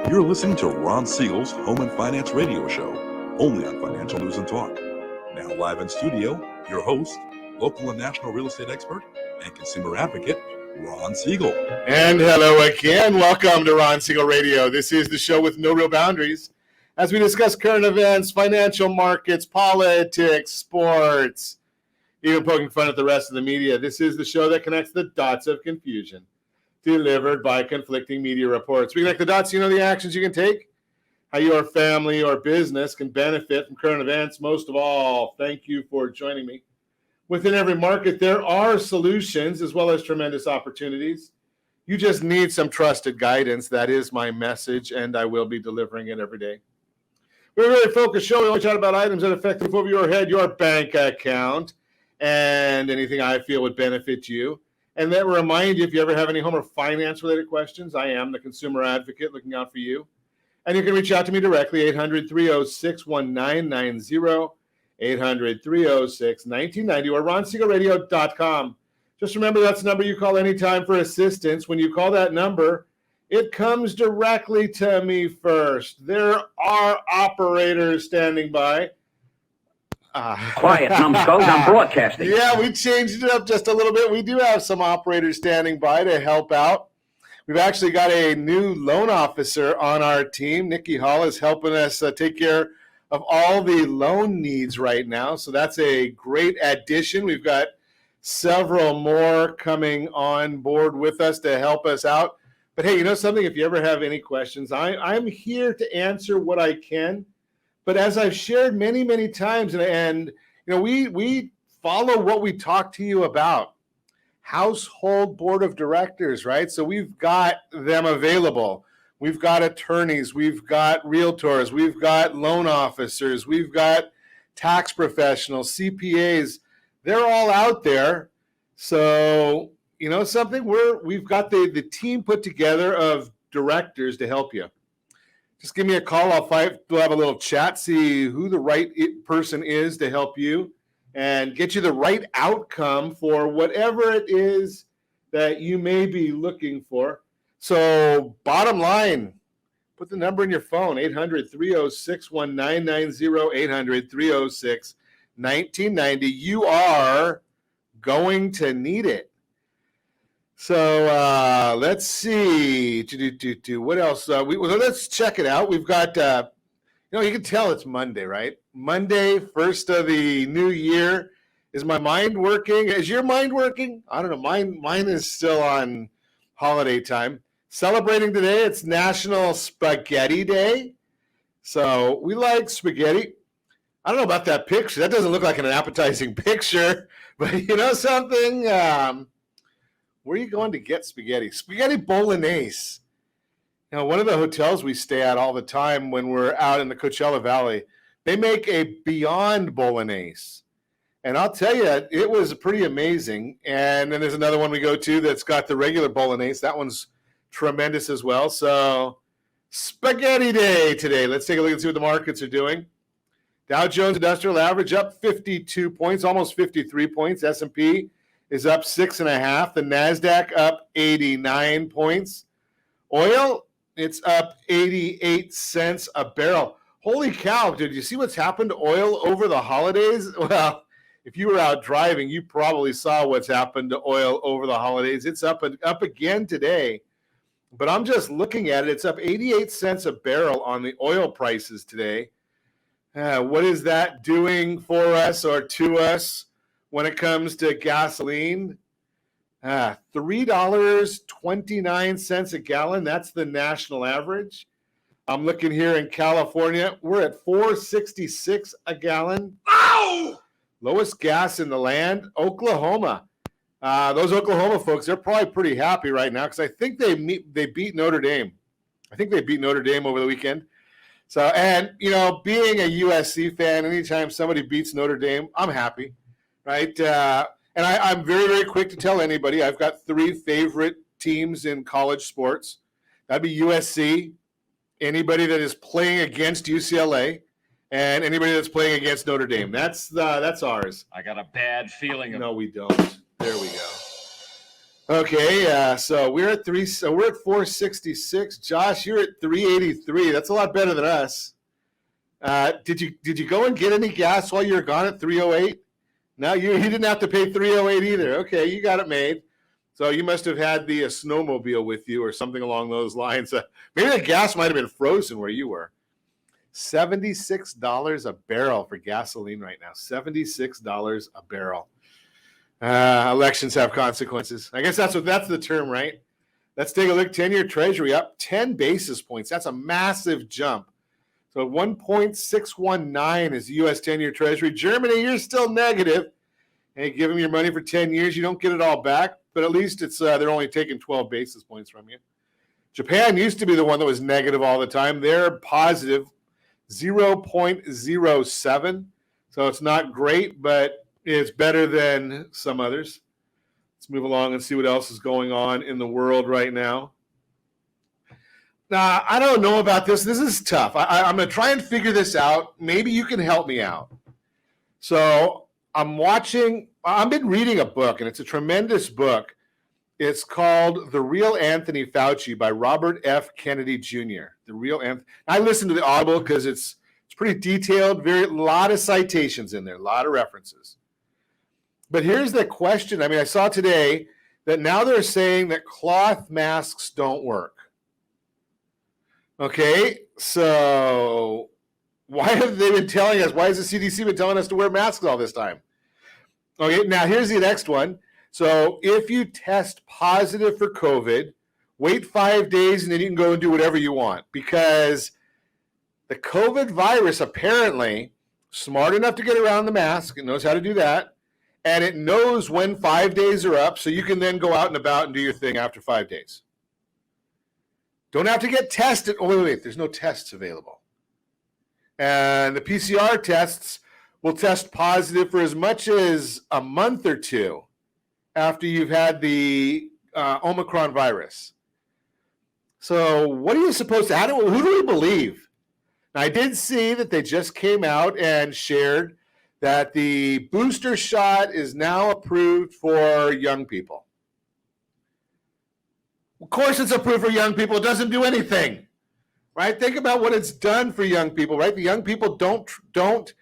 You're listening to Ron Siegel's Home and Finance Radio Show, only on Financial News and Talk. Now live in studio, your host, local and national real estate expert and consumer advocate, Ron Siegel. And hello again. Welcome to Ron Siegel Radio. This is the show with no real boundaries as we discuss current events, financial markets, politics, sports, even poking fun at the rest of the media. This is the show that connects the dots of confusion delivered by conflicting media reports. We connect the dots, you know the actions you can take, how your family or business can benefit from current events. Most of all, thank you for joining me. Within every market, there are solutions as well as tremendous opportunities. You just need some trusted guidance. That is my message, and I will be delivering it every day. We're a very focused show. We only chat about items that affect the roof over your head, your bank account, and anything I feel would benefit you. And that will remind you, if you ever have any home or finance-related questions, I am the consumer advocate looking out for you. And you can reach out to me directly, 800-306-1990, 800-306-1990, or ronsiegelradio.com. Just remember, that's the number you call anytime for assistance. When you call that number, it comes directly to me first. There are operators standing by. Quiet, numbskulls, I'm broadcasting. Yeah, we changed it up just a little bit. We do have some operators standing by to help out. We've actually got a new loan officer on our team. Nikki Hall is helping us take care of all the loan needs right now. So that's a great addition. We've got several more coming on board with us to help us out. But hey, you know something? If you ever have any questions, I'm here to answer what I can. But as I've shared many, many times, and you know, we follow what we talk to you about. Household board of directors, right? So we've got them available. We've got attorneys, we've got realtors, we've got loan officers, we've got tax professionals, CPAs. They're all out there. So you know something? We've got the team put together of directors to help you. Just give me a call. We'll have a little chat, see who the right person is to help you and get you the right outcome for whatever it is that you may be looking for. So bottom line, put the number in your phone, 800-306-1990, 800-306-1990. You are going to need it. So let's see. What else? Let's check it out. We've got, you can tell it's Monday, right? Monday, first of the new year. Is my mind working? Is your mind working? I don't know. Mine is still on holiday time. Celebrating today, it's National Spaghetti Day. So we like spaghetti. I don't know about that picture. That doesn't look like an appetizing picture. But you know something? Where are you going to get spaghetti? Spaghetti bolognese. Now, one of the hotels we stay at all the time when we're out in the Coachella Valley, they make a Beyond bolognese. And I'll tell you, it was pretty amazing. And then there's another one we go to that's got the regular bolognese. That one's tremendous as well. So, Spaghetti Day today. Let's take a look and see what the markets are doing. Dow Jones Industrial Average up 52 points, almost 53 points. S&P is up 6.5. The NASDAQ up 89 points. Oil, it's up 88 cents a barrel. Holy cow, did you see what's happened to oil over the holidays? Well, if you were out driving, you probably saw what's happened to oil over the holidays. It's up again today. But I'm just looking at it. It's up 88 cents a barrel on the oil prices today. What is that doing for us or to us? When it comes to gasoline, $3.29 a gallon. That's the national average. I'm looking here in California. We're at $4.66 a gallon. Ow! Lowest gas in the land. Oklahoma. Those Oklahoma folks, they're probably pretty happy right now because I think they beat Notre Dame. I think they beat Notre Dame over the weekend. So, and, being a USC fan, anytime somebody beats Notre Dame, I'm happy. Right. And I'm very, very quick to tell anybody I've got 3 favorite teams in college sports. That'd be USC, anybody that is playing against UCLA, and anybody that's playing against Notre Dame. That's ours. I got a bad feeling. No, we don't. There we go. Okay, so we're at 466. Josh, you're at 383. That's a lot better than us. Did you go and get any gas while you were gone at 308? No, you didn't have to pay 308 either. Okay, you got it made. So you must have had the snowmobile with you or something along those lines. Maybe the gas might have been frozen where you were. $76 a barrel for gasoline right now. $76 a barrel. Elections have consequences. I guess that's the term, right? Let's take a look. 10-year Treasury up 10 basis points. That's a massive jump. So 1.619 is the U.S. 10-year Treasury. Germany, you're still negative. And you give them your money for 10 years, you don't get it all back, but at least it's they're only taking 12 basis points from you. Japan used to be the one that was negative all the time. They're positive 0.07. So it's not great, but it's better than some others. Let's move along and see what else is going on in the world right now. Now, I don't know about this. This is tough. I'm going to try and figure this out. Maybe you can help me out. So I've been reading a book, and it's a tremendous book. It's called The Real Anthony Fauci by Robert F. Kennedy Jr. The Real Anthony. I listened to the Audible because it's pretty detailed, a lot of citations in there, a lot of references. But here's the question. I saw today that now they're saying that cloth masks don't work. Okay, so why have they been telling us? Why has the CDC been telling us to wear masks all this time? Okay, now here's the next one. So if you test positive for COVID, wait 5 days and then you can go and do whatever you want, because the COVID virus apparently smart enough to get around the mask. It knows how to do that. And it knows when 5 days are up, so you can then go out and about and do your thing after 5 days. Don't have to get tested. Oh, wait, there's no tests available. And the PCR tests will test positive for as much as a month or two after you've had the Omicron virus. So what are you supposed to, who do we believe? Now, I did see that they just came out and shared that the booster shot is now approved for young people. Of course it's approved for young people. It doesn't do anything, right? Think about what it's done for young people, right? The young people don't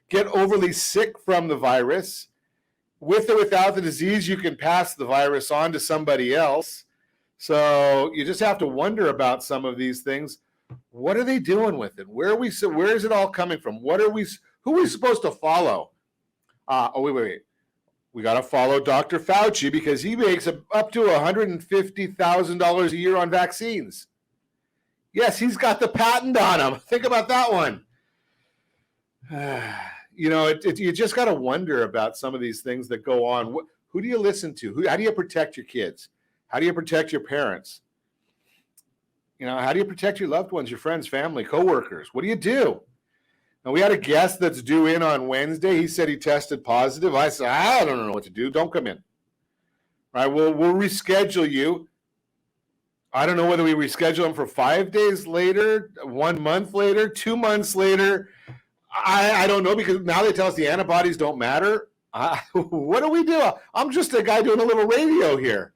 get overly sick from the virus. With or without the disease, you can pass the virus on to somebody else. So you just have to wonder about some of these things. What are they doing with it? Where is it all coming from? Who are we supposed to follow? Wait. We got to follow Dr. Fauci because he makes up to $150,000 a year on vaccines. Yes, he's got the patent on them. Think about that one. You just got to wonder about some of these things that go on. Who do you listen to? How do you protect your kids? How do you protect your parents? How do you protect your loved ones, your friends, family, coworkers? What do you do? Now, we had a guest that's due in on Wednesday. He said he tested positive. I said, I don't know what to do. Don't come in. All right, we'll reschedule you. I don't know whether we reschedule him for 5 days later, 1 month later, 2 months later. I don't know, because now they tell us the antibodies don't matter. What do we do? I'm just a guy doing a little radio here.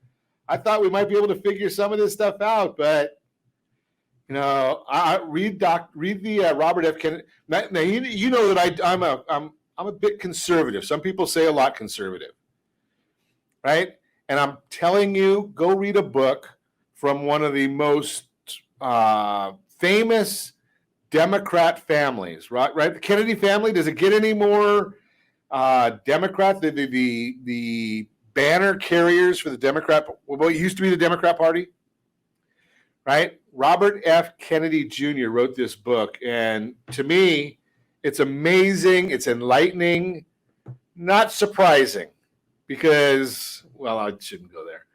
I thought we might be able to figure some of this stuff out, but I read the Robert F. Kennedy. Now, you know that I'm a bit conservative. Some people say a lot conservative, right? And I'm telling you, go read a book from one of the most famous Democrat families, right? The Kennedy family. Does it get any more Democrat? The banner carriers for the Democrat, what used to be the Democrat Party, right? Robert F. Kennedy Jr. wrote this book, and to me, it's amazing. It's enlightening, not surprising, because, well, I shouldn't go there.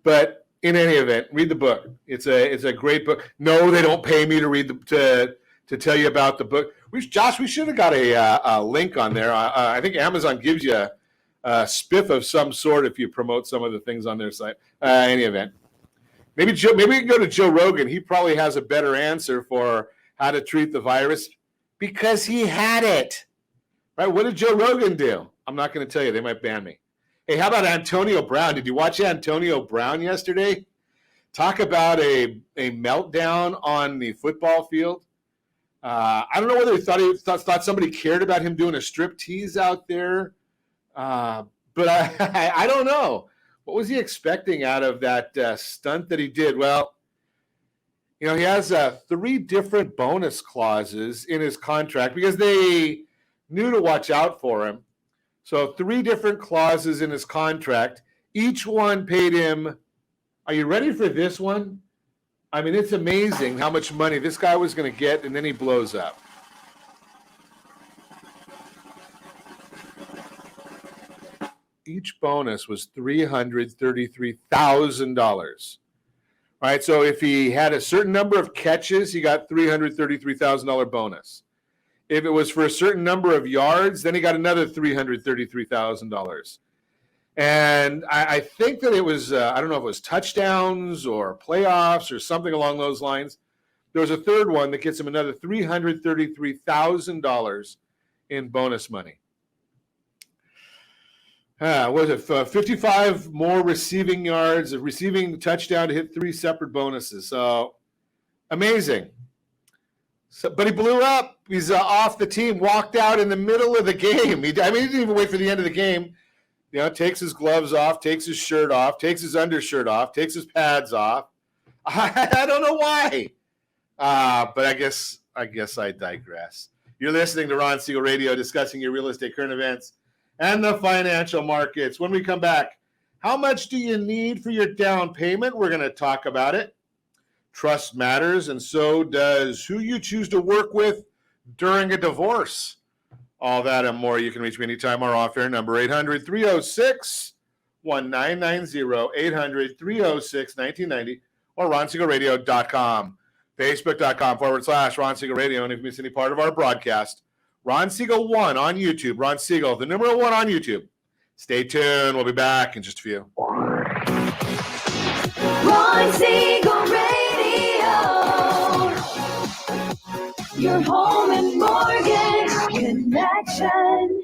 But in any event, read the book. It's a great book. No, they don't pay me to read to tell you about the book. Josh, we should have got a link on there. I think Amazon gives you a spiff of some sort if you promote some of the things on their site. Any event. Maybe we can go to Joe Rogan. He probably has a better answer for how to treat the virus because he had it. Right? What did Joe Rogan do? I'm not going to tell you. They might ban me. Hey, how about Antonio Brown? Did you watch Antonio Brown yesterday? Talk about a meltdown on the football field. I don't know whether he thought somebody cared about him doing a strip tease out there, but I don't know. What was he expecting out of that stunt that he did? Well, he has 3 different bonus clauses in his contract because they knew to watch out for him. So 3 different clauses in his contract. Each one paid him. Are you ready for this one? I mean, it's amazing how much money this guy was going to get, and then he blows up. Each bonus was $333,000. Right, so if he had a certain number of catches, he got $333,000 bonus. If it was for a certain number of yards, then he got another $333,000. And I think that it was, I don't know if it was touchdowns or playoffs or something along those lines. There was a third one that gets him another $333,000 in bonus money. Was it 55 more receiving yards, a receiving touchdown to hit 3 separate bonuses. So amazing. But he blew up. He's off the team, walked out in the middle of the game. He didn't even wait for the end of the game. Takes his gloves off, takes his shirt off, takes his undershirt off, takes his pads off. I don't know why. But I guess I digress. You're listening to Ron Siegel Radio, discussing your real estate current events and the financial markets. When we come back, how much do you need for your down payment? We're going to talk about it. Trust matters, and so does who you choose to work with during a divorce. All that and more. You can reach me anytime. Our off-air number, 800-306-1990, 800-306-1990, or ronsiegelradio.com, facebook.com/Ron Siegel Radio. And if you miss any part of our broadcast, Ron Siegel 1 on YouTube. Ron Siegel, the number 1 on YouTube. Stay tuned. We'll be back in just a few. Ron Siegel Radio, your home and mortgage connection.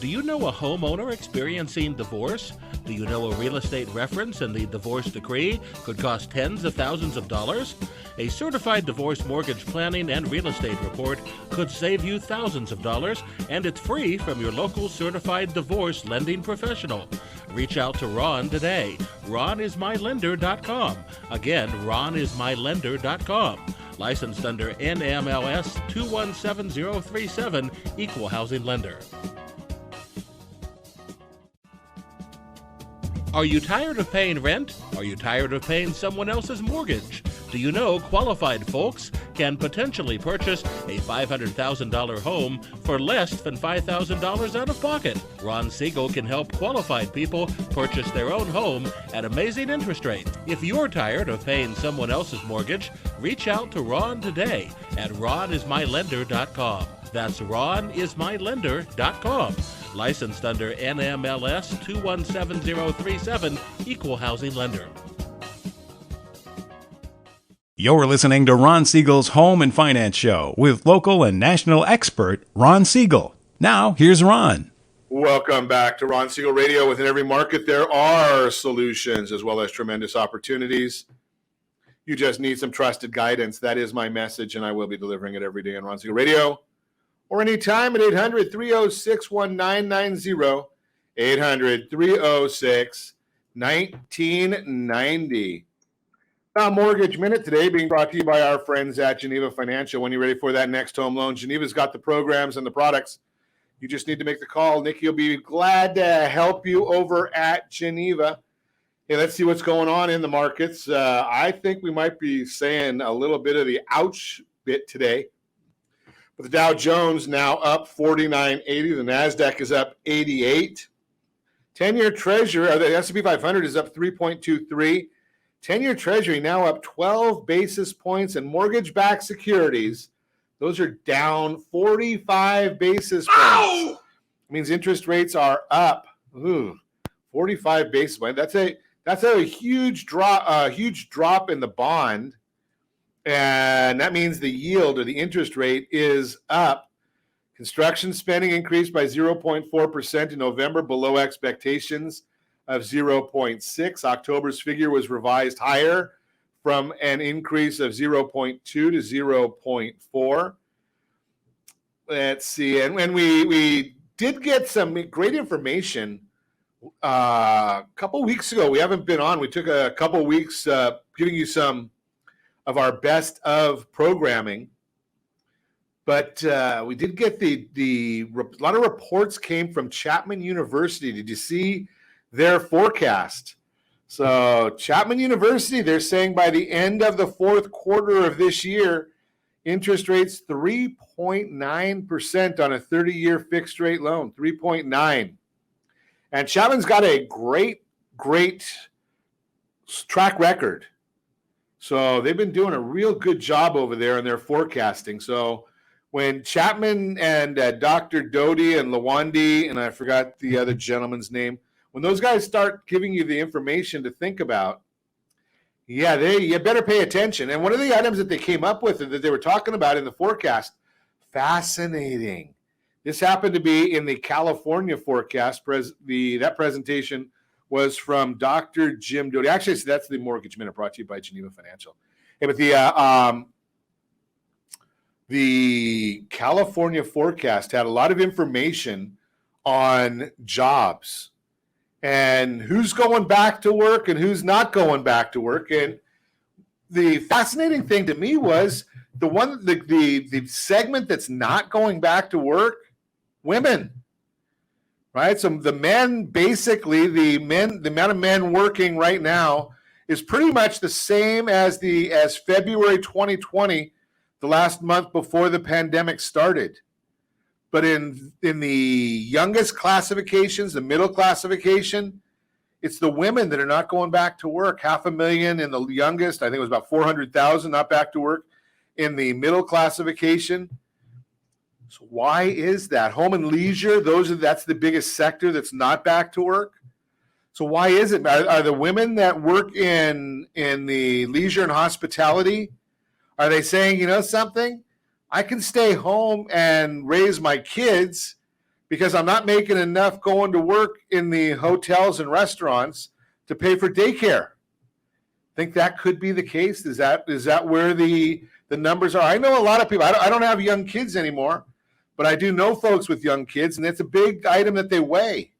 Do you know a homeowner experiencing divorce? Do you know a real estate reference and the divorce decree could cost tens of thousands of dollars? A certified divorce mortgage planning and real estate report could save you thousands of dollars, and it's free from your local certified divorce lending professional. Reach out to Ron today. RonIsMyLender.com. Again, RonIsMyLender.com. Licensed under NMLS 217037, Equal Housing Lender. Are you tired of paying rent? Are you tired of paying someone else's mortgage? Do you know qualified folks can potentially purchase a $500,000 home for less than $5,000 out of pocket? Ron Siegel can help qualified people purchase their own home at amazing interest rates. If you're tired of paying someone else's mortgage, reach out to Ron today at RonIsMyLender.com. That's RonIsMyLender.com. Licensed under NMLS 217037, Equal Housing Lender. You're listening to Ron Siegel's Home and Finance Show with local and national expert Ron Siegel. Now, here's Ron. Welcome back to Ron Siegel Radio. Within every market, there are solutions as well as tremendous opportunities. You just need some trusted guidance. That is my message, and I will be delivering it every day on Ron Siegel Radio or anytime at 800-306-1990, 800-306-1990. Now, Mortgage Minute today being brought to you by our friends at Geneva Financial. When you're ready for that next home loan, Geneva's got the programs and the products. You just need to make the call. Nikki will be glad to help you over at Geneva. Hey, let's see what's going on in the markets. I think we might be saying a little bit of the ouch bit today. But the Dow Jones now up 49.80. The NASDAQ is up 88. 10-year Treasury, the S&P 500 is up 3.23. 10-year Treasury now up 12 basis points, and mortgage-backed securities, those are down 45 basis points. Ow! It means interest rates are up. 45 basis points. That's a huge drop in the bond. And that means the yield or the interest rate is up Construction spending increased by 0.4% in November, below expectations of 0.6. October's figure was revised higher from an increase of 0.2 to 0.4. Let's see. And when we did get some great information a couple weeks ago. We haven't been on. We took a couple weeks giving you some of our best of programming. But we did get a lot of reports came from Chapman University. Did you see their forecast? So Chapman University, they're saying by the end of the fourth quarter of this year, interest rates 3.9% on a 30-year fixed rate loan, 3.9. And Chapman's got a great track record. So they've been doing a real good job over there in their forecasting. So when Chapman and Dr. Doty and Lawandi, and I forgot the other gentleman's name, when those guys start giving you the information to think about, yeah, you better pay attention. And one of the items that they came up with that they were talking about in the forecast, fascinating. This happened to be in the California forecast. That presentation was from Dr. Jim Doty. Actually, so that's the Mortgage Minute brought to you by Geneva Financial. Hey, but the California forecast had a lot of information on jobs and who's going back to work and who's not going back to work. And the fascinating thing to me was the segment that's not going back to work, women, right? So the men, basically the amount of men working right now is pretty much the same as February 2020, the last month before the pandemic started. But in the youngest classifications, the middle classification, it's the women that are not going back to work. 500,000 in the youngest. I think it was about 400,000 not back to work in the middle classification. So why is that? Home and leisure, that's the biggest sector that's not back to work. So why is it? Are the women that work in the leisure and hospitality, are they saying, you know something? I can stay home and raise my kids because I'm not making enough going to work in the hotels and restaurants to pay for daycare. Think that could be the case? Is that where the numbers are? I know a lot of people. I don't have young kids anymore, but I do know folks with young kids, and it's a big item that they weigh.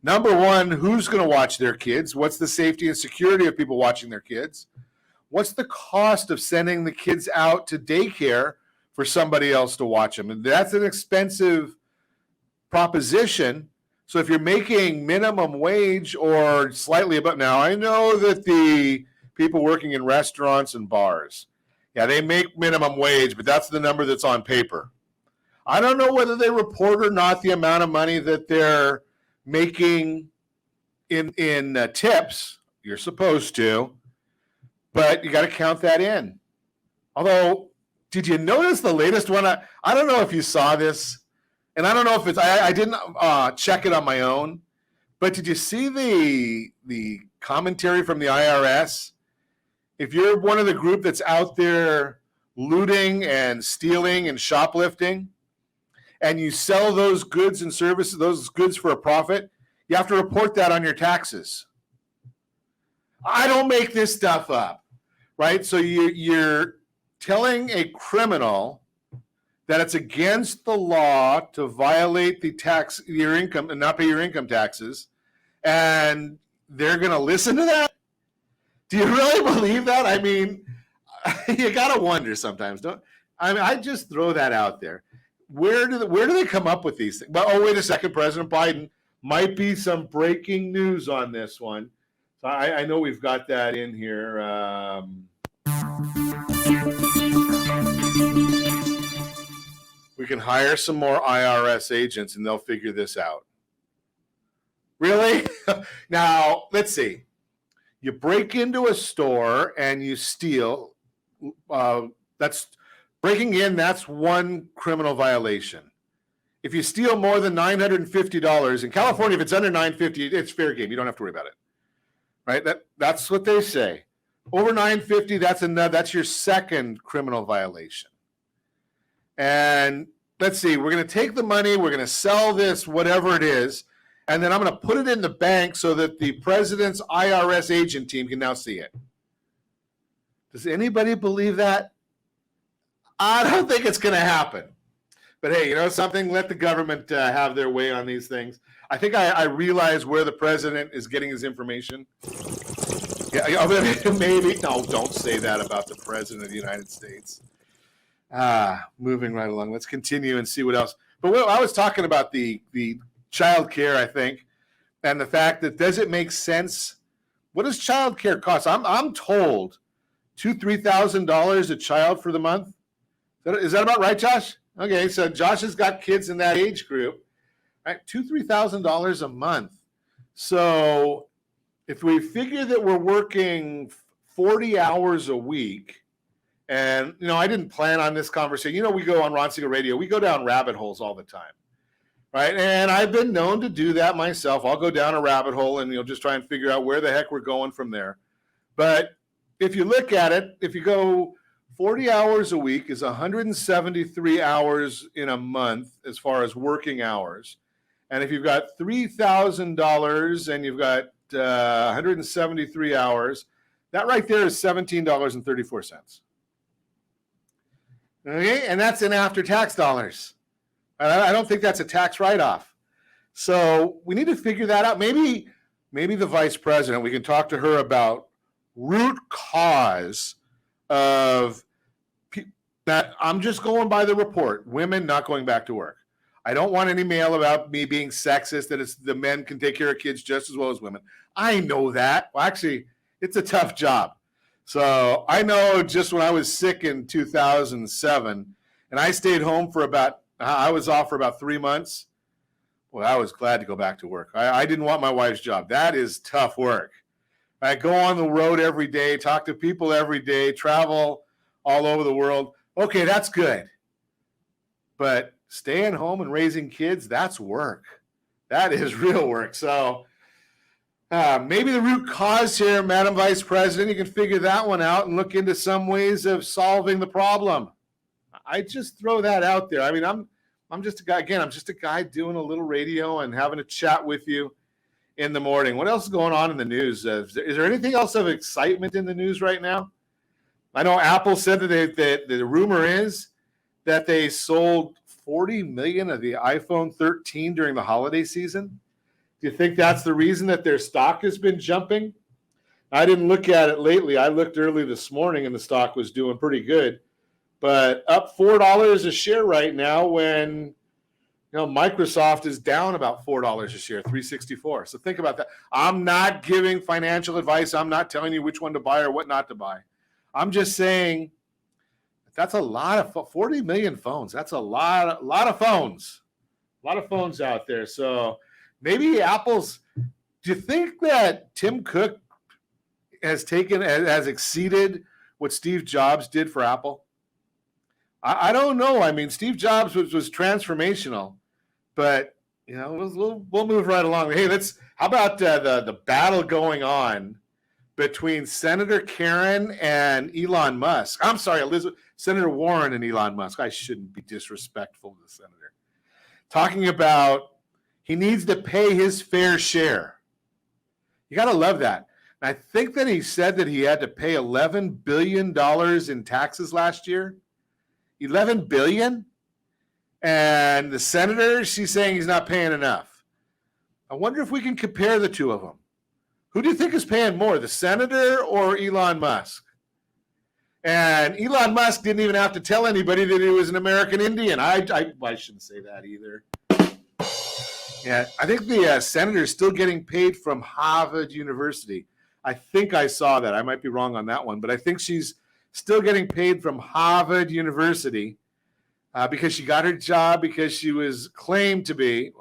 Number one, who's going to watch their kids? What's the safety and security of people watching their kids? What's the cost of sending the kids out to daycare for somebody else to watch them? And that's an expensive proposition. So if you're making minimum wage or slightly above, now I know that the people working in restaurants and bars, yeah, they make minimum wage, but that's the number that's on paper. I don't know whether they report or not the amount of money that they're making in tips. You're supposed to, but you got to count that in. Although, did you notice the latest one? I don't know if you saw this, and I don't know if it's, I didn't check it on my own, but did you see the commentary from the IRS? If you're one of the group that's out there looting and stealing and shoplifting, and you sell those goods and services, those goods for a profit, you have to report that on your taxes. I don't make this stuff up, right? So you're telling a criminal that it's against the law to violate your income and not pay your income taxes, and they're going to listen to that? Do you really believe that? I mean, you got to wonder sometimes, don't? I mean, I just throw that out there. Where do they come up with these things? But oh, wait a second, President Biden, might be some breaking news on this one. So I know we've got that in here. We can hire some more IRS agents and they'll figure this out. Really? Now, let's see. You break into a store and you steal. That's breaking in. That's one criminal violation. If you steal more than $950 in California, if it's under $950, it's fair game. You don't have to worry about it. Right? That's what they say. Over $950, that's your second criminal violation. And let's see, we're going to take the money, we're going to sell this, whatever it is, and then I'm going to put it in the bank so that the president's IRS agent team can now see it. Does anybody believe that? I don't think it's going to happen. But hey, you know something? Let the government have their way on these things. I think I realize where the president is getting his information. Yeah, maybe. No, don't say that about the president of the United States. Moving right along. Let's continue and see what else. But I was talking about the child care, I think, and the fact that does it make sense? What does child care cost? I'm told $2,000-$3,000 a child for the month. Is that about right, Josh? Okay, so Josh has got kids in that age group, right? $2,000-$3,000 a month. So if we figure that we're working 40 hours a week, and you know, I didn't plan on this conversation. You know, we go on Ron Siegel Radio, we go down rabbit holes all the time, right? And I've been known to do that myself. I'll go down a rabbit hole and just try and figure out where the heck we're going from there. But if you look at it, if you go 40 hours a week is 173 hours in a month as far as working hours. And if you've got $3,000 and you've got 173 hours, that right there is $17.34. Okay, and that's in after-tax dollars. I don't think that's a tax write-off. So we need to figure that out. Maybe the vice president, we can talk to her about root cause of that. I'm just going by the report, women not going back to work. I don't want any mail about me being sexist, that it's the men can take care of kids just as well as women. I know that. Well, actually, it's a tough job. So I know just when I was sick in 2007 and I stayed home for I was off for about 3 months. Well, I was glad to go back to work. I didn't want my wife's job. That is tough work. I go on the road every day, talk to people every day, travel all over the world. Okay, that's good. But staying home and raising kids, that's work. That is real work. So maybe the root cause here, Madam Vice President, you can figure that one out and look into some ways of solving the problem. I just throw that out there. I mean, I'm just a guy, again, I'm just a guy doing a little radio and having a chat with you in the morning. What else is going on in the news? Is there anything else of excitement in the news right now? I know Apple said that the rumor is that they sold 40 million of the iPhone 13 during the holiday season. Do you think that's the reason that their stock has been jumping? I didn't look at it lately. I looked early this morning and the stock was doing pretty good, but up $4 a share right now when Microsoft is down about $4 a share, $3.64. So think about that. I'm not giving financial advice. I'm not telling you which one to buy or what not to buy. I'm just saying that's a lot of 40 million phones. That's a lot of phones. A lot of phones out there. So maybe Apple's. Do you think that Tim Cook has exceeded what Steve Jobs did for Apple? I don't know. I mean, Steve Jobs was transformational, but we'll move right along. Hey, how about the battle going on between Senator Karen and Elon Musk? I'm sorry, Senator Warren and Elon Musk. I shouldn't be disrespectful to the senator. Talking about he needs to pay his fair share. You got to love that. And I think that he said that he had to pay $11 billion in taxes last year. $11 billion? And the senator, she's saying he's not paying enough. I wonder if we can compare the two of them. Who do you think is paying more, the senator or Elon Musk? And Elon Musk didn't even have to tell anybody that he was an American Indian. I shouldn't say that either. Yeah, I think the senator is still getting paid from Harvard University. I think I saw that. I might be wrong on that one, but I think she's still getting paid from Harvard University because she got her job because she was claimed to be.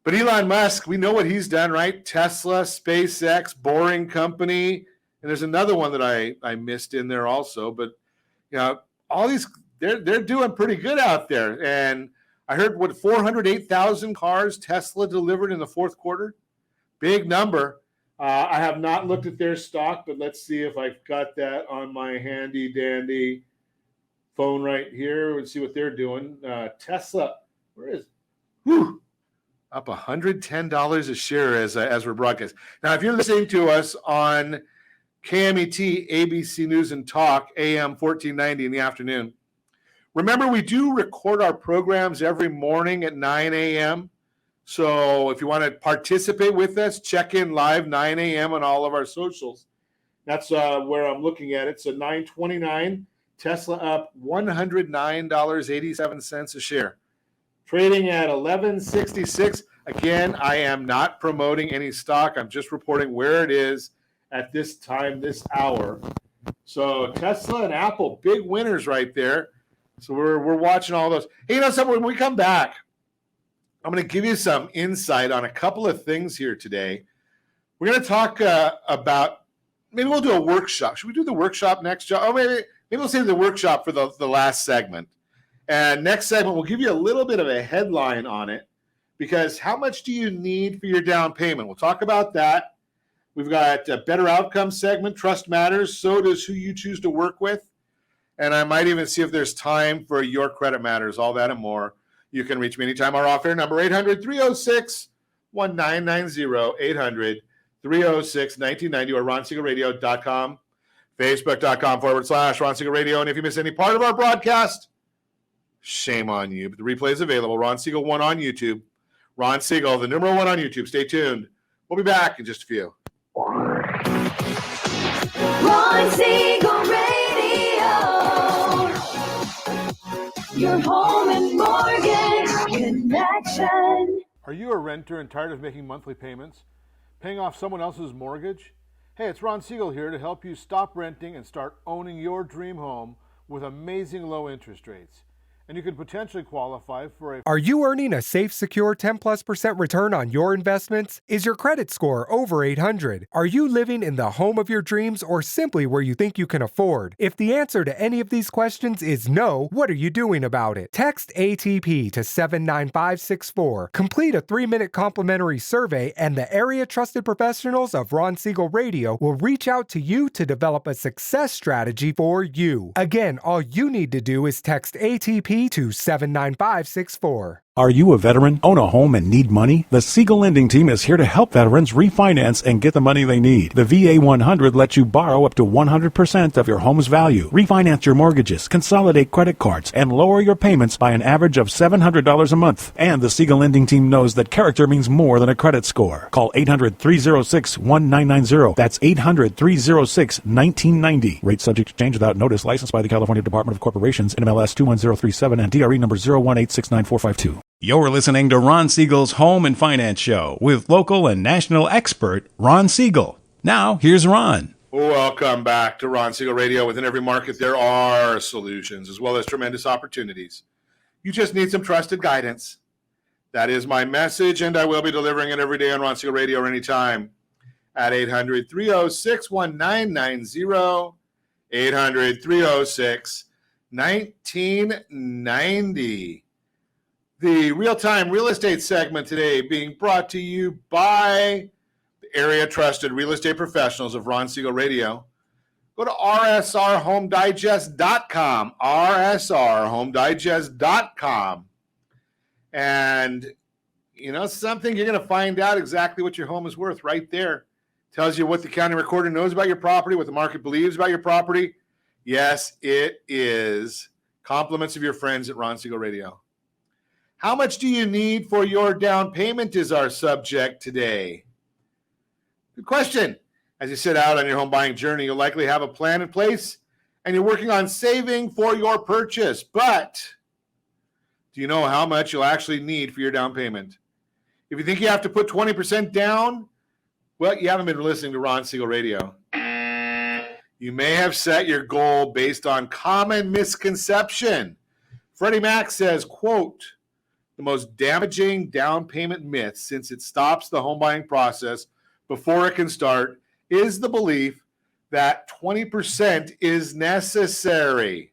But Elon Musk, we know what he's done, right? Tesla, SpaceX, Boring Company, and there's another one that I missed in there also. But all these they're doing pretty good out there. And I heard 408,000 cars Tesla delivered in the fourth quarter. Big number. I have not looked at their stock, but let's see if I've got that on my handy dandy phone right here. Let's see what they're doing. Tesla, where is? Up $110 a share as we're broadcasting. Now, if you're listening to us on KMET, ABC News and Talk, AM 1490 in the afternoon, remember we do record our programs every morning at 9 a.m. So if you want to participate with us, check in live 9 a.m. on all of our socials. That's where I'm looking at it. So 929, Tesla up $109.87 a share. Trading at 1166. Again, I am not promoting any stock. I'm just reporting where it is at this time, this hour. So Tesla and Apple, big winners right there. So we're watching all those. Hey, you know something? When we come back, I'm going to give you some insight on a couple of things here today. We're going to talk about, maybe we'll do a workshop. Should we do the workshop next? Oh, maybe we'll save the workshop for the last segment. And next segment, we'll give you a little bit of a headline on it, because how much do you need for your down payment? We'll talk about that. We've got a better outcome segment, trust matters, so does who you choose to work with. And I might even see if there's time for your credit matters, all that and more. You can reach me anytime. Our off-air number, 800-306-1990, 800-306-1990, or RonSiegelRadio.com, Facebook.com/Ron Siegel Radio. And if you miss any part of our broadcast, shame on you. But the replay is available. Ron Siegel 1 on YouTube. Ron Siegel, the number 1 on YouTube. Stay tuned. We'll be back in just a few. Ron Siegel Radio, your home and mortgage connection. Are you a renter and tired of making monthly payments? Paying off someone else's mortgage? Hey, it's Ron Siegel here to help you stop renting and start owning your dream home with amazing low interest rates. And you could potentially qualify for a... Are you earning a safe, secure 10+% return on your investments? Is your credit score over 800? Are you living in the home of your dreams or simply where you think you can afford? If the answer to any of these questions is no, what are you doing about it? Text ATP to 79564. Complete a 3-minute complimentary survey, and the area trusted professionals of Ron Siegel Radio will reach out to you to develop a success strategy for you. Again, all you need to do is text ATP to 79564. Are you a veteran, own a home, and need money? The Siegel Lending Team is here to help veterans refinance and get the money they need. The VA 100 lets you borrow up to 100% of your home's value, refinance your mortgages, consolidate credit cards, and lower your payments by an average of $700 a month. And the Siegel Lending Team knows that character means more than a credit score. Call 800-306-1990. That's 800-306-1990. Rate subject to change without notice. Licensed by the California Department of Corporations, NMLS 21037, and DRE number 018694452. You're listening to Ron Siegel's Home and Finance Show with local and national expert Ron Siegel. Now, here's Ron. Welcome back to Ron Siegel Radio. Within every market, there are solutions as well as tremendous opportunities. You just need some trusted guidance. That is my message, and I will be delivering it every day on Ron Siegel Radio or anytime at 800-306-1990, 800-306-1990. The real-time real estate segment today being brought to you by the area trusted real estate professionals of Ron Siegel Radio. Go to rsrhomedigest.com, rsrhomedigest.com. And, you know, something, you're going to find out exactly what your home is worth right there. Tells you what the county recorder knows about your property, what the market believes about your property. Yes, it is. Compliments of your friends at Ron Siegel Radio. How much do you need for your down payment is our subject today. Good question. As you set out on your home buying journey, you'll likely have a plan in place and you're working on saving for your purchase. But do you know how much you'll actually need for your down payment? If you think you have to put 20% down, well, you haven't been listening to Ron Siegel Radio. You may have set your goal based on common misconception. Freddie Mac says, quote, "The most damaging down payment myth, since it stops the home buying process before it can start, is the belief that 20% is necessary.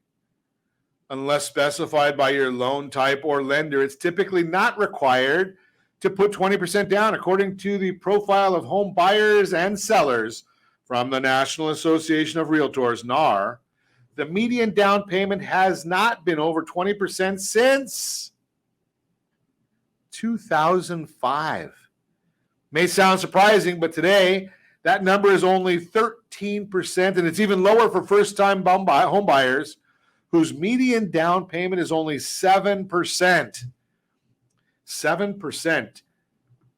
Unless specified by your loan type or lender, it's typically not required to put 20% down, according to the profile of home buyers and sellers from the National Association of Realtors, NAR. the median down payment has not been over 20% since 2005. May sound surprising, but today that number is only 13%, and it's even lower for first-time home buyers whose median down payment is only 7%. 7%.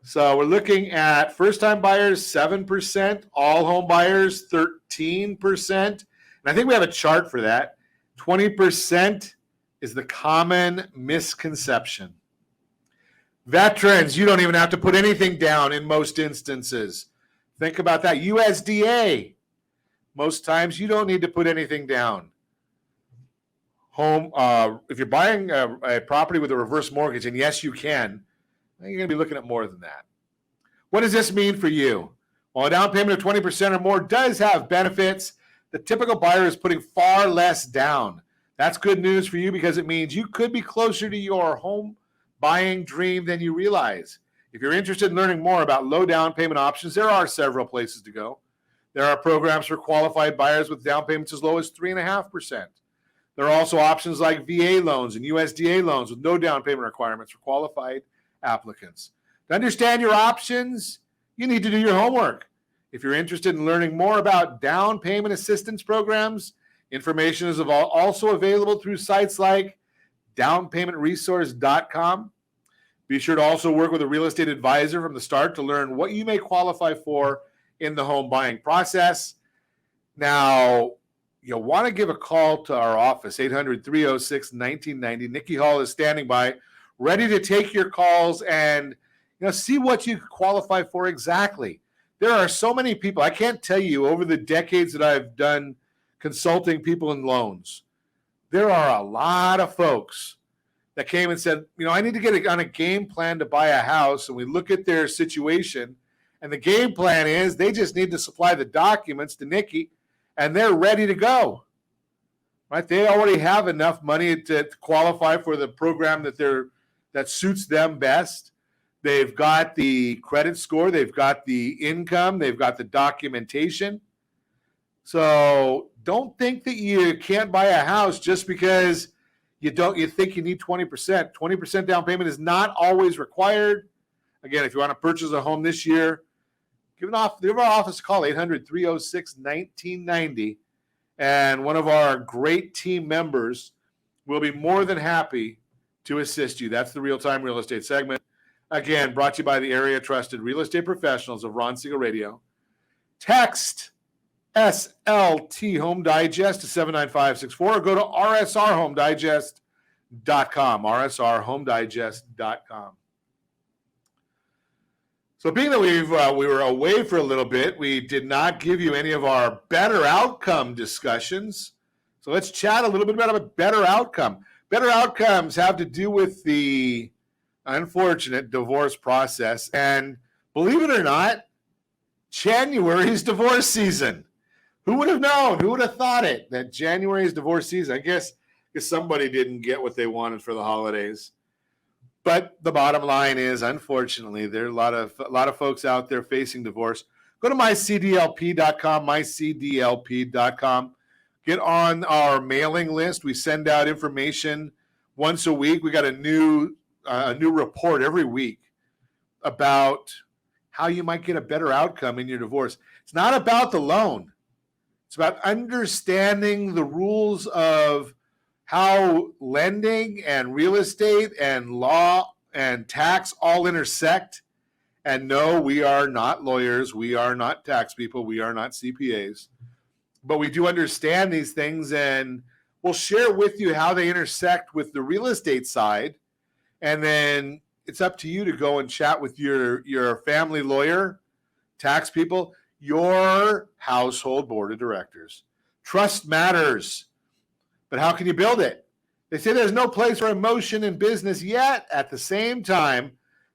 So we're looking at first-time buyers, 7%, all home buyers, 13%. And I think we have a chart for that. 20% is the common misconception. Veterans, you don't even have to put anything down in most instances. Think about that. USDA, most times you don't need to put anything down. Home, if you're buying a property with a reverse mortgage, and yes, you can, you're going to be looking at more than that. What does this mean for you? Well, a down payment of 20% or more does have benefits. The typical buyer is putting far less down. That's good news for you because it means you could be closer to your home buying dream than you realize. If you're interested in learning more about low down payment options, there are several places to go. There are programs for qualified buyers with down payments as low as 3.5%. There are also options like VA loans and USDA loans with no down payment requirements for qualified applicants. To understand your options, you need to do your homework. If you're interested in learning more about down payment assistance programs, information is also available through sites like downpaymentresource.com. Be sure to also work with a real estate advisor from the start to learn what you may qualify for in the home buying process. Now, you'll want to give a call to our office, 800-306-1990. Nikki Hall is standing by, ready to take your calls and see what you qualify for exactly. There are so many people. I can't tell you over the decades that I've done consulting people in loans, there are a lot of folks that came and said, I need to get on a game plan to buy a house. And we look at their situation, and the game plan is they just need to supply the documents to Nikki, and they're ready to go. Right? They already have enough money to qualify for the program that suits them best. They've got the credit score, they've got the income, they've got the documentation. So don't think that you can't buy a house just because you think you need 20%. 20% down payment is not always required. Again, if you want to purchase a home this year, give our office a call, 800-306-1990, and one of our great team members will be more than happy to assist you. That's the Real-Time Real Estate segment. Again, brought to you by the area trusted real estate professionals of Ron Siegel Radio. Text SLT Home Digest to 79564 or go to rsrhomedigest.com, rsrhomedigest.com. So being that we were away for a little bit, we did not give you any of our better outcome discussions. So let's chat a little bit about a better outcome. Better outcomes have to do with the unfortunate divorce process. And believe it or not, January is divorce season. Who would have known? Who would have thought it? That January is divorce season. I guess somebody didn't get what they wanted for the holidays. But the bottom line is, unfortunately, there are a lot of folks out there facing divorce. Go to mycdlp.com, mycdlp.com. Get on our mailing list. We send out information once a week. We got a new report every week about how you might get a better outcome in your divorce. It's not about the loan. It's about understanding the rules of how lending and real estate and law and tax all intersect. And no, we are not lawyers. We are not tax people. We are not CPAs. But we do understand these things, and we'll share with you how they intersect with the real estate side. And then it's up to you to go and chat with your family lawyer, tax people, your household board of directors. Trust matters. But how can you build it? They say there's no place for emotion in business, yet at the same time,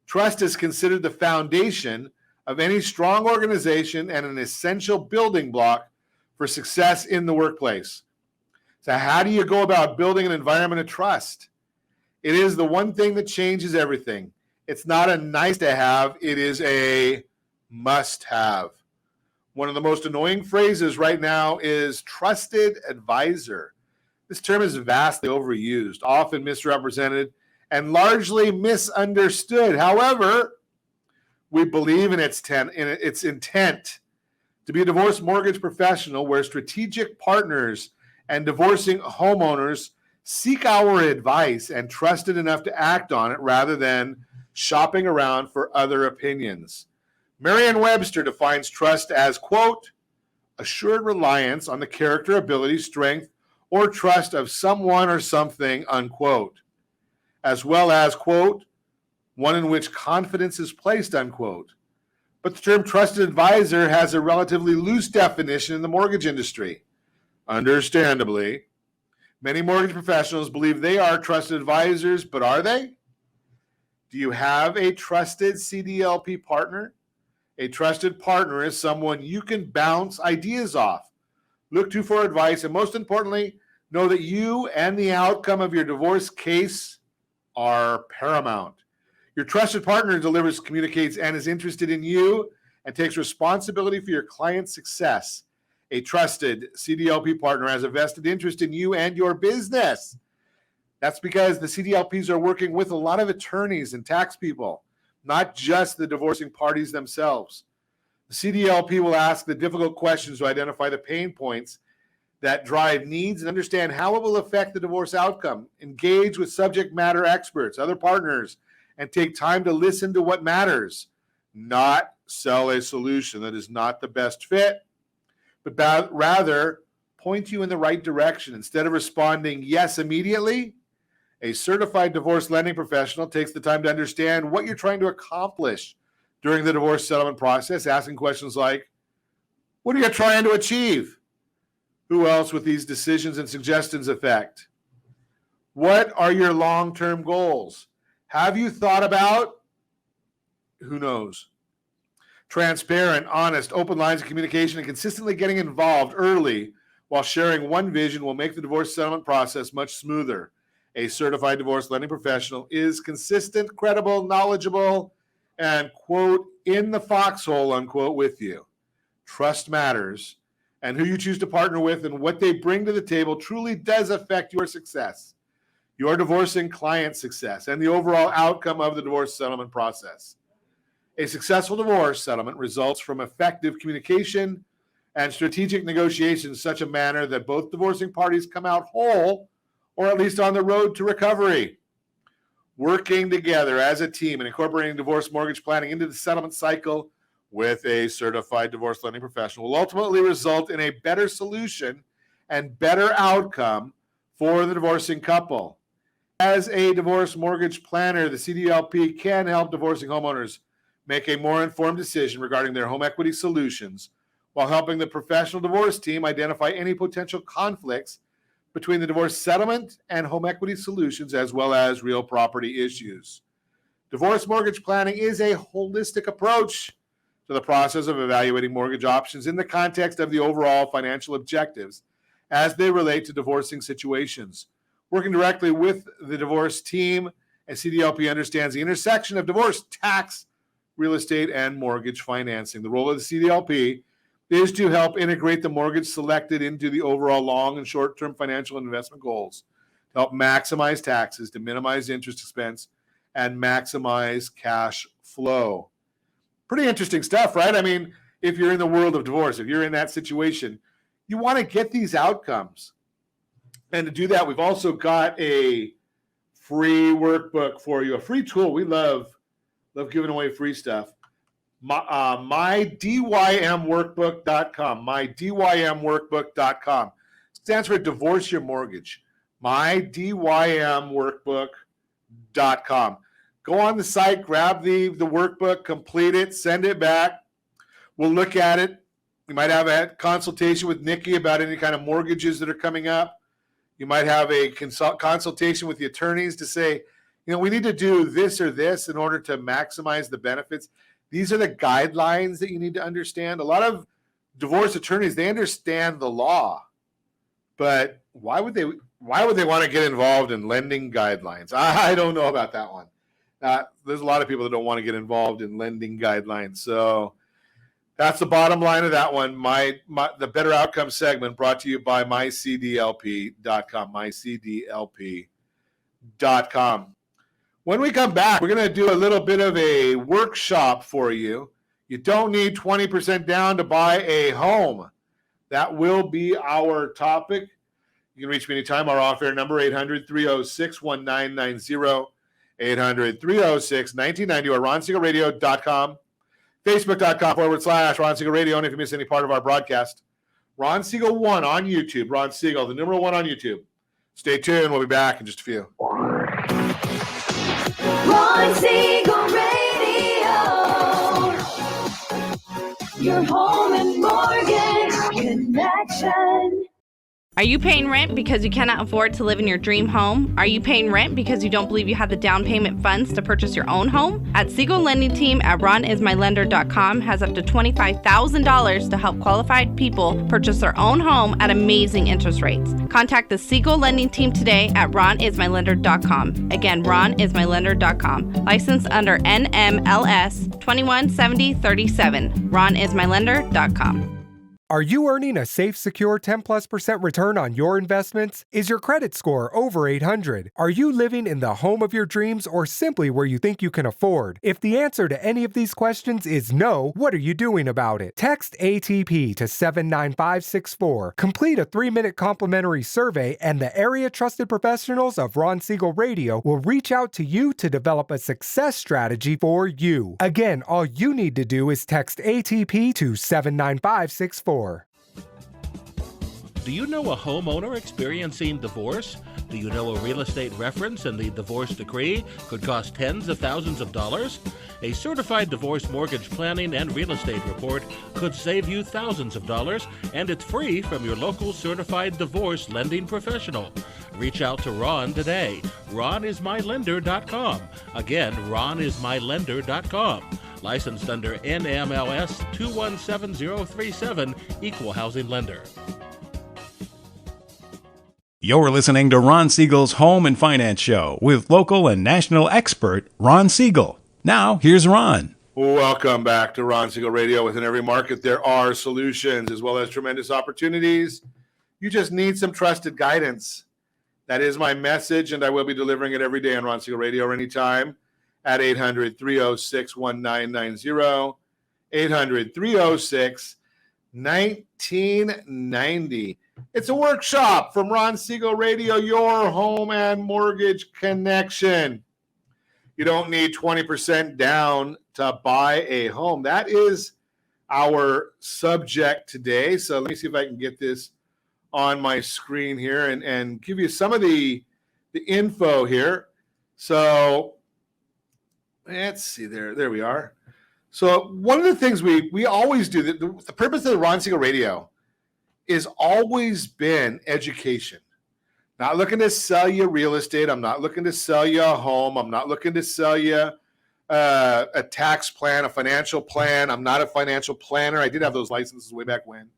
trust is considered the foundation of any strong organization and an essential building block for success in the workplace. So how do you go about building an environment of trust? It is the one thing that changes everything. It's not a nice to have, it is a must have. One of the most annoying phrases right now is trusted advisor. This term is vastly overused, often misrepresented, and largely misunderstood. However, we believe in its intent to be a divorce mortgage professional where strategic partners and divorcing homeowners seek our advice and trusted enough to act on it rather than shopping around for other opinions. Merriam-Webster defines trust as, quote, assured reliance on the character, ability, strength, or trust of someone or something, unquote, as well as, quote, one in which confidence is placed, unquote. But the term trusted advisor has a relatively loose definition in the mortgage industry. Understandably, many mortgage professionals believe they are trusted advisors, but are they? Do you have a trusted CDLP partner? A trusted partner is someone you can bounce ideas off, look to for advice, and most importantly, know that you and the outcome of your divorce case are paramount. Your trusted partner delivers, communicates, and is interested in you and takes responsibility for your client's success. A trusted CDLP partner has a vested interest in you and your business. That's because the CDLPs are working with a lot of attorneys and tax people, not just the divorcing parties themselves. The CDLP will ask the difficult questions to identify the pain points that drive needs and understand how it will affect the divorce outcome. Engage with subject matter experts, other partners, and take time to listen to what matters, not sell a solution that is not the best fit, but rather point you in the right direction. Instead of responding yes immediately, a certified divorce lending professional takes the time to understand what you're trying to accomplish during the divorce settlement process, asking questions like, what are you trying to achieve? Who else with these decisions and suggestions affect? What are your long-term goals? Have you thought about? Who knows? Transparent, honest, open lines of communication and consistently getting involved early while sharing one vision will make the divorce settlement process much smoother. A certified divorce lending professional is consistent, credible, knowledgeable, and, quote, in the foxhole, unquote, with you. Trust matters, and who you choose to partner with and what they bring to the table truly does affect your success, your divorcing client's success, and the overall outcome of the divorce settlement process. A successful divorce settlement results from effective communication and strategic negotiation in such a manner that both divorcing parties come out whole or at least on the road to recovery. Working together as a team and incorporating divorce mortgage planning into the settlement cycle with a certified divorce lending professional will ultimately result in a better solution and better outcome for the divorcing couple. As a divorce mortgage planner, the CDLP can help divorcing homeowners make a more informed decision regarding their home equity solutions while helping the professional divorce team identify any potential conflicts between the divorce settlement and home equity solutions, as well as real property issues. Divorce mortgage planning is a holistic approach to the process of evaluating mortgage options in the context of the overall financial objectives as they relate to divorcing situations. Working directly with the divorce team, a CDLP understands the intersection of divorce, tax, real estate, and mortgage financing. The role of the CDLP is to help integrate the mortgage selected into the overall long and short-term financial and investment goals, to help maximize taxes, to minimize interest expense, and maximize cash flow. Pretty interesting stuff, right? I mean, if you're in the world of divorce, if you're in that situation, you want to get these outcomes. And to do that, we've also got a free workbook for you, a free tool. We love giving away free stuff. MyDYMWorkbook.com. MyDYMWorkbook.com. Stands for Divorce Your Mortgage. MyDYMWorkbook.com. Go on the site, grab the workbook, complete it, send it back. We'll look at it. You might have a consultation with Nikki about any kind of mortgages that are coming up. You might have a consultation with the attorneys to say, we need to do this or this in order to maximize the benefits. These are the guidelines that you need to understand. A lot of divorce attorneys, they understand the law, but why would they want to get involved in lending guidelines? I don't know about that one. There's a lot of people that don't want to get involved in lending guidelines. So That's the bottom line of that one. The Better Outcome segment brought to you by mycdlp.com. Mycdlp.com. When we come back, we're going to do a little bit of a workshop for you. You don't need 20% down to buy a home. That will be our topic. You can reach me anytime. Our off-air number, 800-306-1990, 800-306-1990, or RonSiegelRadio.com, Facebook.com/Ron Siegel Radio. And if you miss any part of our broadcast, Ron Siegel 1 on YouTube. Ron Siegel, the number 1 on YouTube. Stay tuned. We'll be back in just a few. Ron Siegel Radio. Your home and mortgage connection. Are you paying rent because you cannot afford to live in your dream home? Are you paying rent because you don't believe you have the down payment funds to purchase your own home? At Siegel Lending Team at ronismylender.com has up to $25,000 to help qualified people purchase their own home at amazing interest rates. Contact the Siegel Lending Team today at ronismylender.com. Again, ronismylender.com. Licensed under NMLS 217037. ronismylender.com. Are you earning a safe, secure 10+% return on your investments? Is your credit score over 800? Are you living in the home of your dreams or simply where you think you can afford? If the answer to any of these questions is no, what are you doing about it? Text ATP to 79564. Complete a 3-minute complimentary survey, and the area trusted professionals of Ron Siegel Radio will reach out to you to develop a success strategy for you. Again, all you need to do is text ATP to 79564. Do you know a homeowner experiencing divorce? Do you know a real estate reference and the divorce decree could cost tens of thousands of dollars? A certified divorce mortgage planning and real estate report could save you thousands of dollars, and it's free from your local certified divorce lending professional. Reach out to Ron today. RonIsMyLender.com. Again, RonIsMyLender.com. Licensed under NMLS 217037, Equal Housing Lender. You're listening to Ron Siegel's Home and Finance Show with local and national expert Ron Siegel. Now, here's Ron. Welcome back to Ron Siegel Radio. Within every market, there are solutions as well as tremendous opportunities. You just need some trusted guidance. That is my message, and I will be delivering it every day on Ron Siegel Radio or anytime at 800-306-1990, 800-306-1990. It's a workshop from Ron Siegel Radio, your home and mortgage connection. You don't need 20% down to buy a home. That is our subject today. So let me see if I can get this on my screen here and give you some of the info here. So let's see, there we are. So one of the things we always do, the purpose of the Ron Siegel Radio is always been education. Not looking to sell you real estate. I'm not looking to sell you a home. I'm not looking to sell you a tax plan, a financial plan. I'm not a financial planner. I did have those licenses way back when.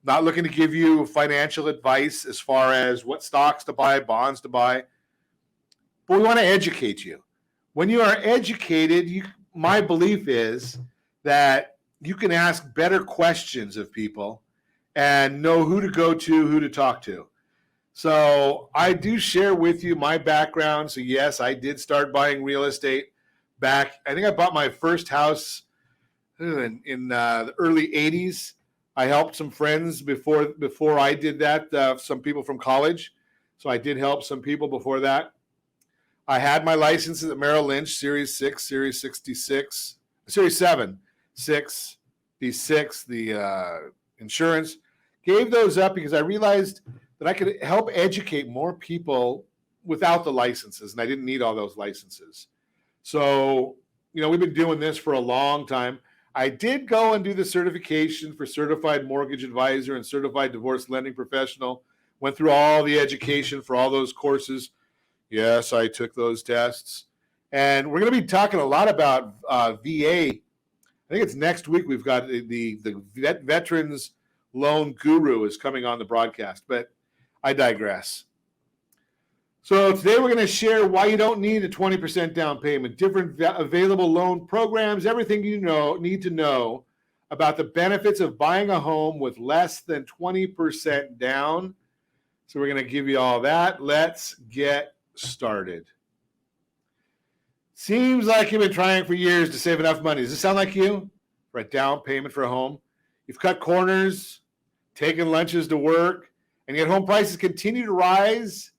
Not looking to give you financial advice as far as what stocks to buy, bonds to buy. But we want to educate you. When you are educated, my belief is that you can ask better questions of people and know who to go to, who to talk to. So I do share with you my background. So yes, I did start buying real estate back. I think I bought my first house in the early 80s. I helped some friends before I did that, some people from college. So I did help some people before that. I had my licenses at Merrill Lynch, Series 6, Series 66, Series 7, 66, the insurance. Gave those up because I realized that I could help educate more people without the licenses, and I didn't need all those licenses. So, we've been doing this for a long time. I did go and do the certification for Certified Mortgage Advisor and Certified Divorce Lending Professional. Went through all the education for all those courses. Yes, I took those tests. And we're going to be talking a lot about VA. I think it's next week. We've got the Veterans Loan Guru is coming on the broadcast, but I digress. So today we're going to share why you don't need a 20% down payment, different available loan programs, everything you need to know about the benefits of buying a home with less than 20% down. So we're going to give you all that. Let's get started. Seems like you've been trying for years to save enough money. Does this sound like you? For a down payment for a home? You've cut corners, taken lunches to work, and yet home prices continue to rise,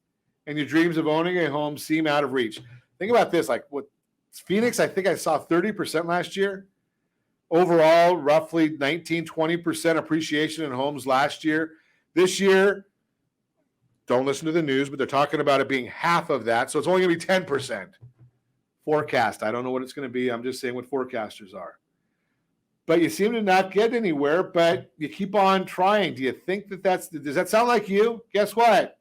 and your dreams of owning a home seem out of reach. Think about this. Like what Phoenix, I think I saw 30% last year. Overall, roughly 19-20% appreciation in homes last year. This year, don't listen to the news, but they're talking about it being half of that. So it's only going to be 10%. Forecast. I don't know what it's going to be. I'm just saying what forecasters are. But you seem to not get anywhere, but you keep on trying. Do you think does that sound like you? Guess what?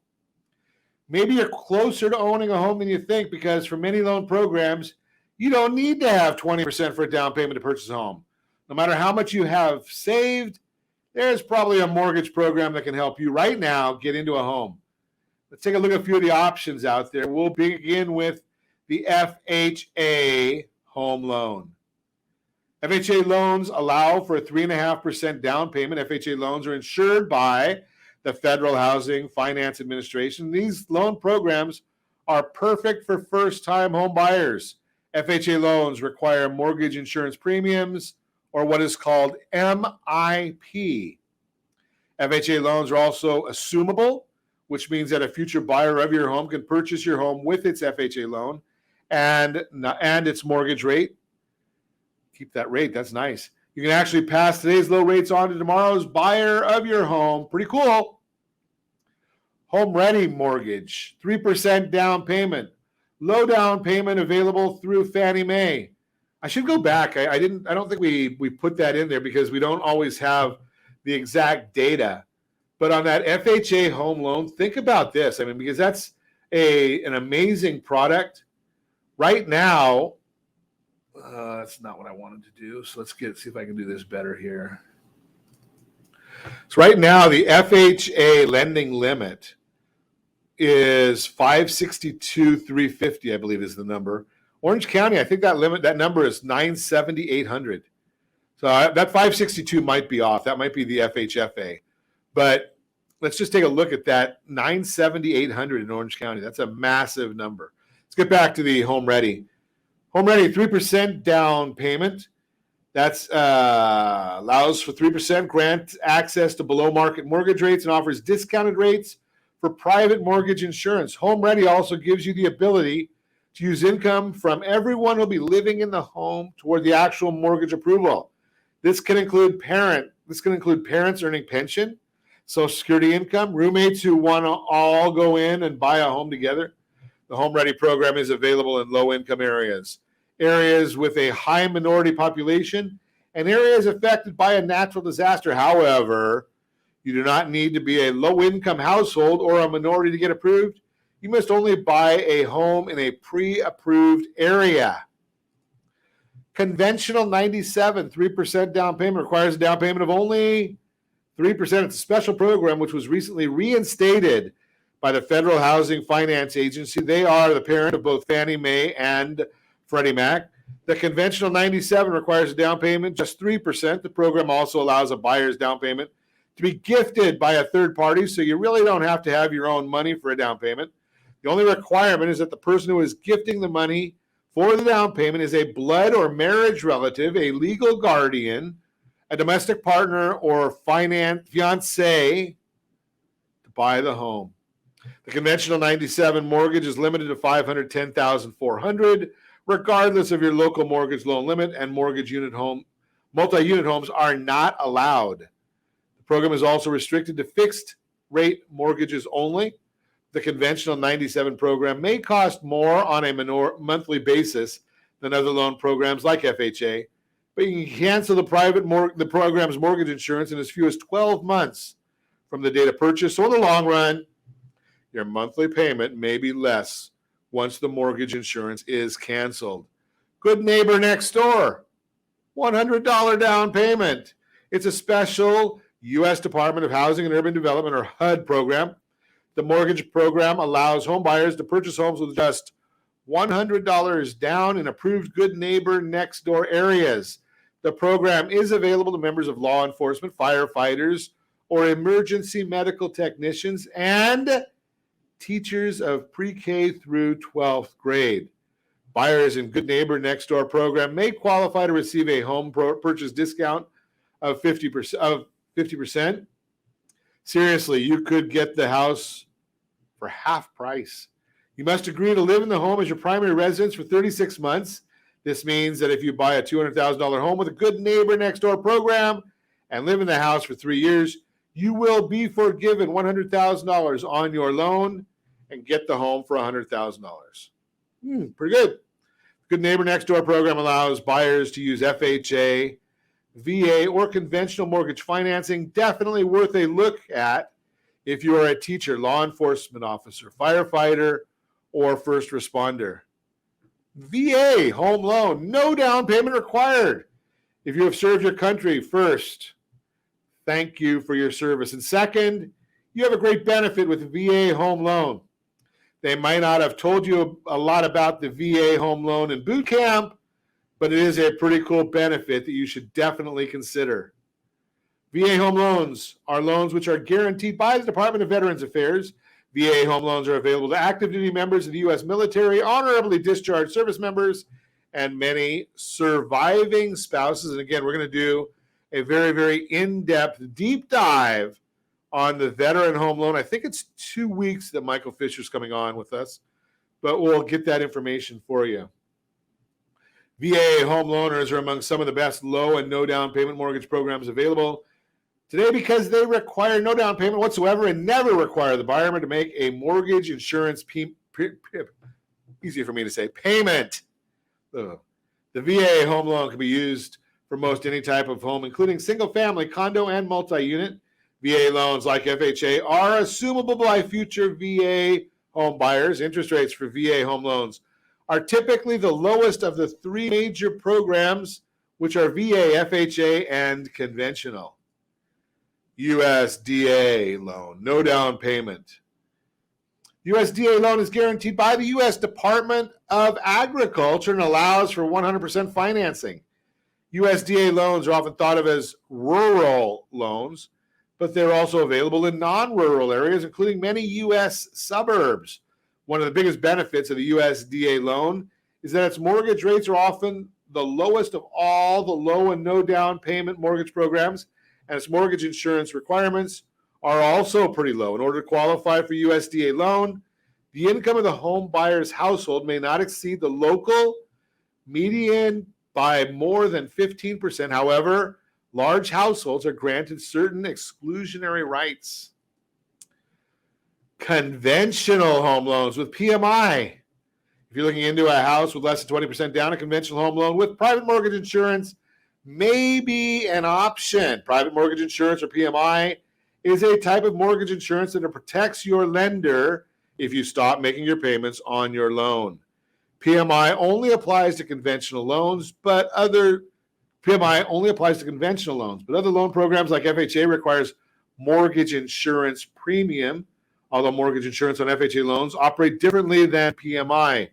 Maybe you're closer to owning a home than you think, because for many loan programs, you don't need to have 20% for a down payment to purchase a home. No matter how much you have saved, there's probably a mortgage program that can help you right now get into a home. Let's take a look at a few of the options out there. We'll begin with the FHA home loan. FHA loans allow for a 3.5% down payment. FHA loans are insured by the Federal Housing Finance Administration. These loan programs are perfect for first-time home buyers. FHA loans require mortgage insurance premiums, or what is called MIP. FHA loans are also assumable, which means that a future buyer of your home can purchase your home with its FHA loan and its mortgage rate. Keep that rate. That's nice. You can actually pass today's low rates on to tomorrow's buyer of your home. Pretty cool. Home Ready Mortgage, 3% down payment. Low down payment available through Fannie Mae. I should go back. I don't think we put that in there because we don't always have the exact data. But on that FHA home loan, think about this. I mean, because that's an amazing product. Right now, that's not what I wanted to do. So let's see if I can do this better here. So right now, the FHA lending limit is $562,350, I believe is the number. Orange County, I think that number is $970,800. So that 562 might be off. That might be the FHFA. But let's just take a look at that $970,800 in Orange County. That's a massive number. Let's get back to the Home Ready. Home Ready, 3% down payment. That allows for 3%, grant access to below market mortgage rates, and offers discounted rates for private mortgage insurance. Home Ready also gives you the ability to use income from everyone who'll be living in the home toward the actual mortgage approval. This can include parents earning pension, Social Security income, roommates who want to all go in and buy a home together. The Home Ready program is available in low-income areas with a high minority population, and areas affected by a natural disaster. However, you do not need to be a low-income household or a minority to get approved. You must only buy a home in a pre-approved area. Conventional 97, 3% down payment requires a down payment of only 3%. It's a special program which was recently reinstated by the Federal Housing Finance Agency. They are the parent of both Fannie Mae and Freddie Mac. The conventional 97 requires a down payment, just 3%. The program also allows a buyer's down payment to be gifted by a third party, so you really don't have to have your own money for a down payment. The only requirement is that the person who is gifting the money for the down payment is a blood or marriage relative, a legal guardian, a domestic partner, or fiancé to buy the home. The conventional 97 mortgage is limited to $510,400, regardless of your local mortgage loan limit, and multi-unit homes are not allowed. The program is also restricted to fixed rate mortgages only. The conventional 97 program may cost more on a monthly basis than other loan programs like FHA, but you can cancel the program's mortgage insurance in as few as 12 months from the date of purchase. So in the long run, your monthly payment may be less once the mortgage insurance is canceled. Good Neighbor Next Door, $100 down payment. It's a special U.S. Department of Housing and Urban Development, or HUD program. The mortgage program allows home buyers to purchase homes with just $100 down in approved Good Neighbor Next Door areas. The program is available to members of law enforcement, firefighters, or emergency medical technicians, and teachers of pre-K through 12th grade. Buyers in Good Neighbor Next Door program may qualify to receive a home purchase discount of 50%. Seriously, you could get the house for half price. You must agree to live in the home as your primary residence for 36 months. This means that if you buy a $200,000 home with a Good Neighbor Next Door program and live in the house for 3 years, you will be forgiven $100,000 on your loan and get the home for $100,000. Pretty good. Good Neighbor Next Door program allows buyers to use FHA, VA, or conventional mortgage financing. Definitely worth a look at if you are a teacher, law enforcement officer, firefighter, or first responder. VA home loan, no down payment required. If you have served your country, first, thank you for your service. And second, you have a great benefit with VA home loan. They might not have told you a lot about the VA home loan in boot camp, but it is a pretty cool benefit that you should definitely consider. VA home loans are loans which are guaranteed by the Department of Veterans Affairs. VA home loans are available to active duty members of the U.S. military, honorably discharged service members, and many surviving spouses. And again, we're going to do a very, very in-depth deep dive on the veteran home loan. I think it's 2 weeks that Michael Fisher's coming on with us, but we'll get that information for you. VA home loaners are among some of the best low and no down payment mortgage programs available today because they require no down payment whatsoever and never require the buyer to make a mortgage insurance easier for me to say, payment. The VA home loan can be used for most any type of home, including single family, condo, and multi-unit. VA loans like FHA are assumable by future VA home buyers. Interest rates for VA home loans are typically the lowest of the three major programs, which are VA, FHA, and conventional. USDA loan, no down payment. USDA loan is guaranteed by the U.S. Department of Agriculture and allows for 100% financing. USDA loans are often thought of as rural loans, but they're also available in non-rural areas, including many U.S. suburbs. One of the biggest benefits of the USDA loan is that its mortgage rates are often the lowest of all the low and no down payment mortgage programs, and its mortgage insurance requirements are also pretty low. In order to qualify for USDA loan, the income of the home buyer's household may not exceed the local median by more than 15%. However, large households are granted certain exclusionary rights. Conventional home loans with PMI. If you're looking into a house with less than 20% down, a conventional home loan with private mortgage insurance may be an option. Private mortgage insurance, or PMI, is a type of mortgage insurance that protects your lender if you stop making your payments on your loan. PMI only applies to conventional loans, but other loan programs like FHA requires mortgage insurance premium, although mortgage insurance on FHA loans operate differently than PMI.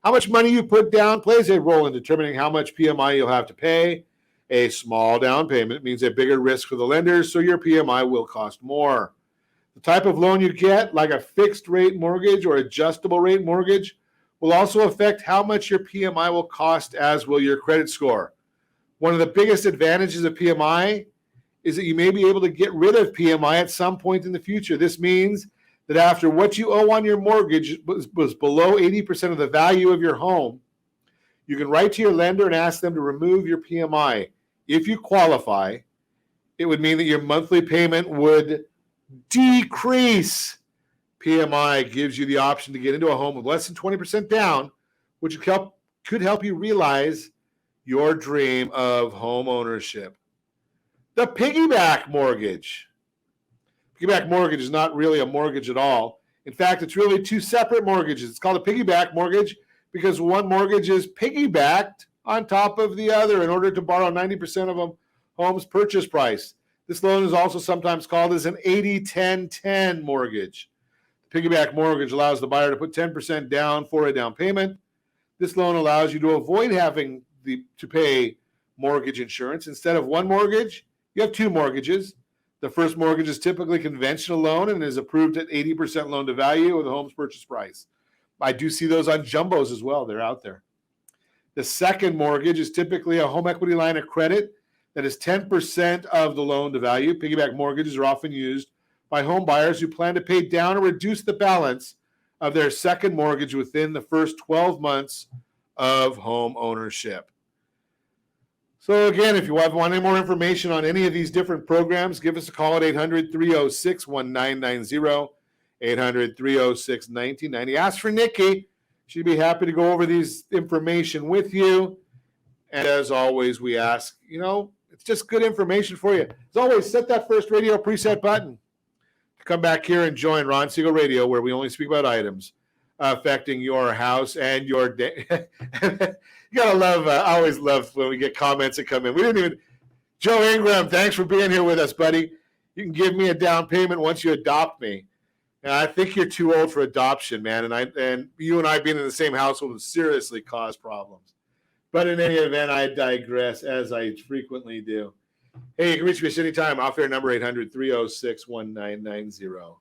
How much money you put down plays a role in determining how much PMI you'll have to pay. A small down payment means a bigger risk for the lenders, so your PMI will cost more. The type of loan you get, like a fixed rate mortgage or adjustable rate mortgage, will also affect how much your PMI will cost, as will your credit score. One of the biggest advantages of PMI is that you may be able to get rid of PMI at some point in the future. This means that after what you owe on your mortgage was below 80% of the value of your home, you can write to your lender and ask them to remove your PMI. If you qualify, it would mean that your monthly payment would decrease. PMI gives you the option to get into a home with less than 20% down, which could help you realize your dream of home ownership. The piggyback mortgage. Piggyback mortgage is not really a mortgage at all. In fact, it's really two separate mortgages. It's called a piggyback mortgage because one mortgage is piggybacked on top of the other in order to borrow 90% of a home's purchase price. This loan is also sometimes called as an 80-10-10 mortgage. The piggyback mortgage allows the buyer to put 10% down for a down payment. This loan allows you to avoid having to pay mortgage insurance. Instead of one mortgage, you have two mortgages. The first mortgage is typically conventional loan and is approved at 80% loan to value of the home's purchase price. I do see those on jumbos as well. They're out there. The second mortgage is typically a home equity line of credit that is 10% of the loan to value. Piggyback mortgages are often used by home buyers who plan to pay down or reduce the balance of their second mortgage within the first 12 months of home ownership. So again, if you want any more information on any of these different programs, give us a call at 800-306-1990, 800-306-1990. Ask for Nikki. She'd be happy to go over these information with you. And as always, we ask, it's just good information for you. As always, set that first radio preset button to come back here and join Ron Siegel Radio, where we only speak about items affecting your house and your day. You gotta love, I always love when we get comments that come in. Joe Ingram, thanks for being here with us, buddy. You can give me a down payment once you adopt me. And I think you're too old for adoption, man. And you and I being in the same household would seriously cause problems. But in any event, I digress, as I frequently do. Hey, you can reach me at any time. Off-air number 800-306-1990.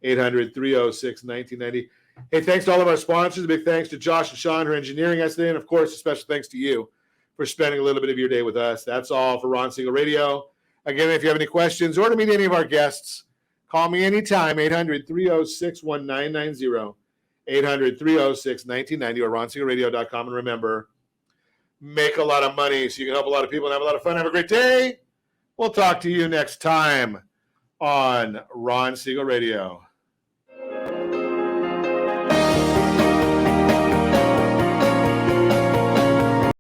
800-306-1990. Hey, thanks to all of our sponsors. A big thanks to Josh and Sean for engineering us today. And, of course, a special thanks to you for spending a little bit of your day with us. That's all for Ron Siegel Radio. Again, if you have any questions or to meet any of our guests, call me anytime, 800-306-1990, 800-306-1990, or ronsiegelradio.com. And remember, make a lot of money so you can help a lot of people and have a lot of fun. Have a great day. We'll talk to you next time on Ron Siegel Radio.